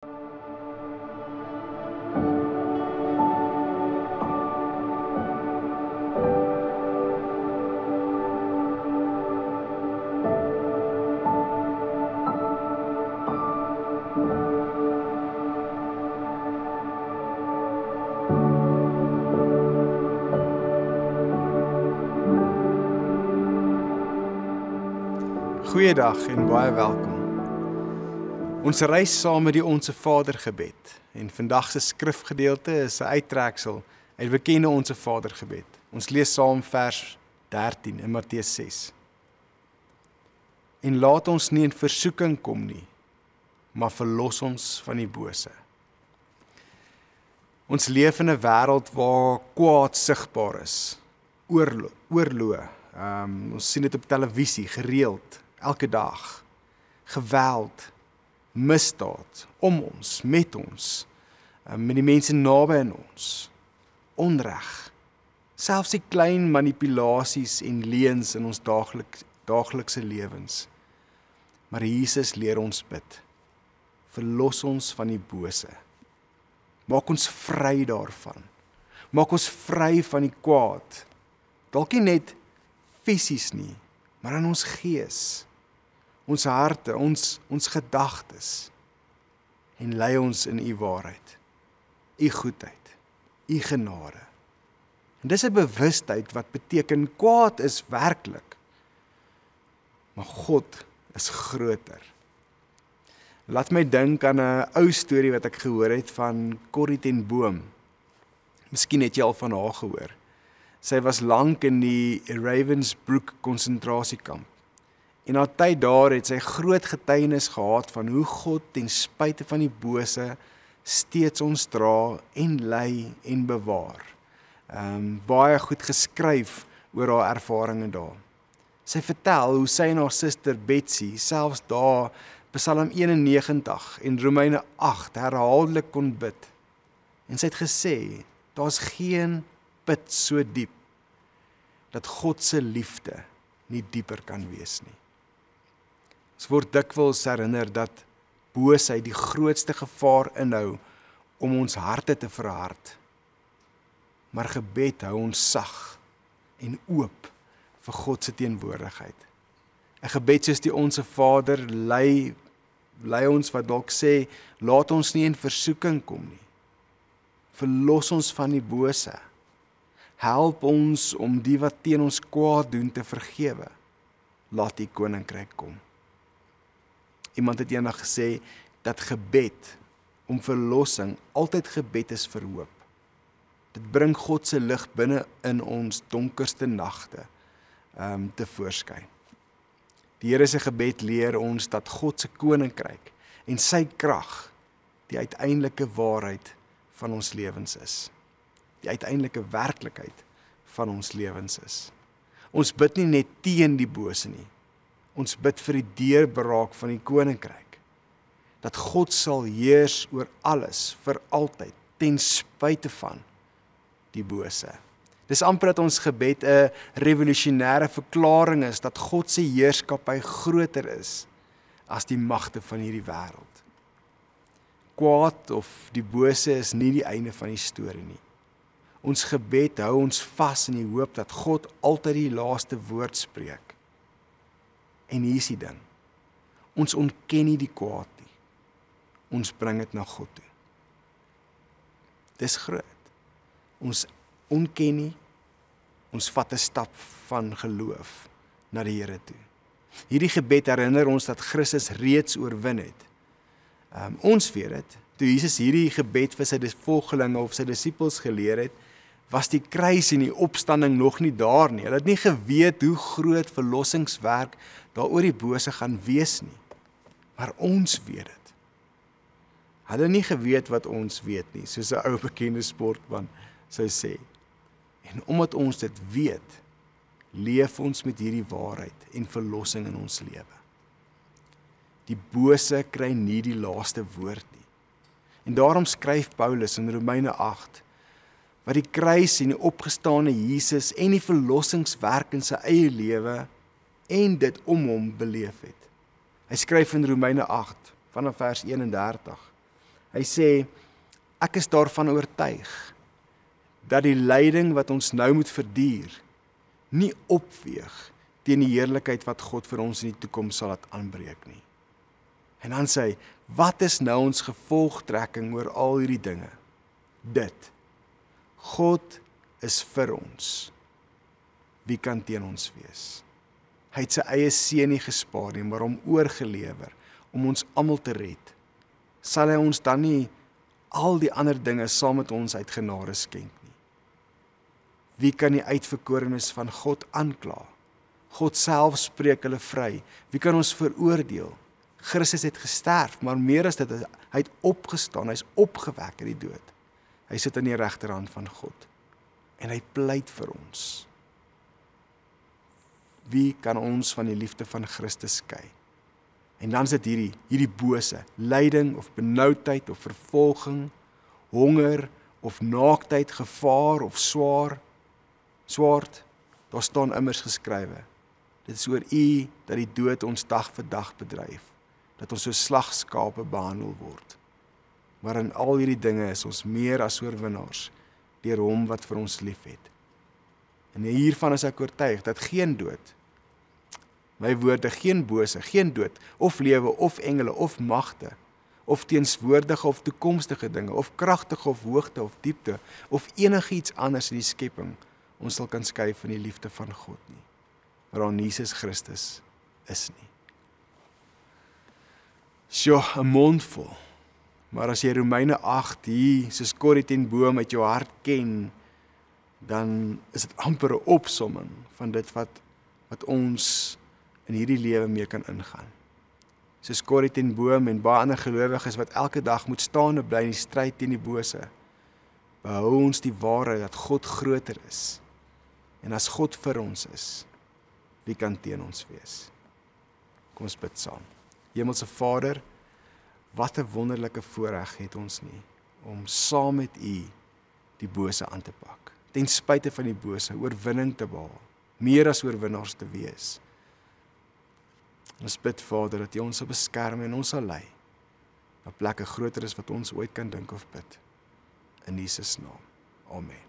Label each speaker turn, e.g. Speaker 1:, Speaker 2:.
Speaker 1: Goeiedag en baie welkom. Ons reis saam met die Onse Vader gebed en vandag se skrifgedeelte is 'n uittreksel uit bekende Onse Vader gebed. Ons lees saam vers 13 in Matteus 6. En laat ons nie in versoeking kom nie, maar verlos ons van die bose. Ons leef in 'n wêreld waar kwaad sigbaar is, oorlog. Ons sien dit op televisie gereeld. Elke dag, geweld, misdaad, om ons, met ons, met die mense naby aan ons, onreg, selfs die klein manipulasies en leuns in ons daaglikse lewens. Maar Jesus leer ons bid, verlos ons van die bose, maak ons vry daarvan, maak ons vry van die kwaad, dalk nie net fisies nie, maar in ons gees, ons harte, ons gedagtes, en lei ons in u waarheid, u goedheid, u genade. En dis 'n bewustheid wat beteken kwaad is werklik, maar God is groter. Laat my dink aan 'n ou storie wat ek gehoor het van Corrie ten Boom. Miskien het jy al van haar gehoor. Sy was lank in die Ravensbrück konsentrasiekamp. En na tyd daar het sy groot getuienis gehad van hoe God ten spyte van die bose steeds ons dra en lei en bewaar. Baie goed geskryf oor haar ervarings daar. Sy vertel hoe sy en haar suster Betsy selfs daar Psalm 91 en Romeine 8 herhaaldelik kon bid. En sy het gesê, daar's geen put so diep dat God se liefde nie dieper kan wees nie. Ons word dikwels herinner dat boosheid die grootste gevaar inhou om ons harte te verhard. Maar gebed hou ons sag en oop vir God se teenwoordigheid. 'n Gebed soos die Onse Vader lei ons wat dalk sê, laat ons nie in versoeking kom nie. Verlos ons van die bose. Help ons om die wat teen ons kwaad doen te vergewe. Laat die koninkryk kom. Iemand het eendag gesê dat gebed om verlossing altyd gebed is vir hoop. Dit bring God se lig binne in ons donkerste nagte te voorskyn. Die Here se gebed leer ons dat God se koninkryk en sy krag die uiteindelike waarheid van ons lewens is. Die uiteindelike werklikheid van ons lewens is. Ons bid nie net teen die bose nie. Ons bid vir die deurbraak van die koninkryk. Dat God sal heers oor alles, vir altyd, ten spyte van die bose. Dis amper dat ons gebed 'n revolusionêre verklaring is dat God se heerskappy groter is as die magte van hierdie wêreld. Kwaad of die bose is nie die einde van die storie nie. Ons gebed hou ons vas in die hoop dat God altyd die laaste woord spreek. En hier is die ding, ons ontken nie die kwaad nie, ons bring dit na God toe. Dis groot, ons ontken nie, ons vat 'n stap van geloof na die Here toe. Hierdie gebed herinner ons dat Christus reeds oorwin het. Ons weet dit, toe Jesus hierdie gebed vir sy volgelinge of sy disippels geleer het, was die kruis en die opstanding nog nie daar nie. Hulle het nie geweet hoe groot verlossingswerk daar oor die bose gaan wees nie. Maar ons weet dit. Hulle nie geweet wat ons weet nie, soos 'n ou bekende sportman sou sê. En omdat ons dit weet, leef ons met hierdie waarheid en verlossing in ons lewe. Die bose kry nie die laaste woord nie. En daarom skryf Paulus in Romeine 8, wat die kruis en die opgestane Jesus en die verlossingswerk in sy eie lewe en dit om hom beleef het. Hy skryf in Romeine 8, vanaf vers 31, Hy sê, ek is daarvan oortuig dat die lyding wat ons nou moet verduur, nie opweeg teen die heerlikheid wat God vir ons in die toekoms sal laat aanbreek nie. En dan sê hy, wat is nou ons gevolgtrekking oor al hierdie dinge? Dit, God is vir ons. Wie kan teen ons wees? Hy het sy eie seun nie gespaar nie, maar hom oorgelewer om ons almal te red. Sal hy ons dan nie al die ander dinge saam met ons uit genade skenk nie? Wie kan die uitverkorenes van God aankla? God self spreek hulle vry. Wie kan ons veroordeel? Christus het gesterf, maar meer as dit, hy het opgestaan, hy is opgewek uit die dood. Hy sit aan die regterhand van God en hy pleit vir ons. Wie kan ons van die liefde van Christus skei? En dan is dit hierdie bose, lyding of benoudheid of vervolging, honger of naaktheid, gevaar of swaard, daar staan immers geskrywe. Dit is oor U dat die dood ons dag vir dag bedryf, dat ons so slagskape behandel word. Maar in al hierdie dinge is ons meer as oorwinnaars deur hom wat vir ons liefhet. En hiervan is ek oortuig dat geen dood, my woorde, geen bose, geen dood, of lewe, of engele, of magte, of teenswoordige of toekomstige dinge, of kragtige of hoogte of diepte, of enigiets anders in die skepping, ons sal kan skei van die liefde van God nie, waaraan Jesus Christus is nie. Sjoe, 'n mond vol. Maar as jy Romeine 8 hier, soos Corrie ten Boom uit jou hart ken, dan is dit amper 'n opsomming van dit wat ons in hierdie lewe mee kan ingaan. Soos Corrie ten Boom en baie ander gelowiges wat elke dag moet staande bly in die stryd teen die bose, behou ons die waarheid dat God groter is. En as God vir ons is, wie kan teen ons wees? Kom ons bid saam. Hemelse Vader, wat 'n wonderlike voorreg het ons nie, om saam met U die bose aan te pak. Ten spyte van die bose, oorwinning te behaal, meer as oorwinnaars te wees. Ons bid, Vader, dat U ons sal beskerm en ons sal lei, na plekke groter is wat ons ooit kan dink of bid. In Jesus naam. Amen.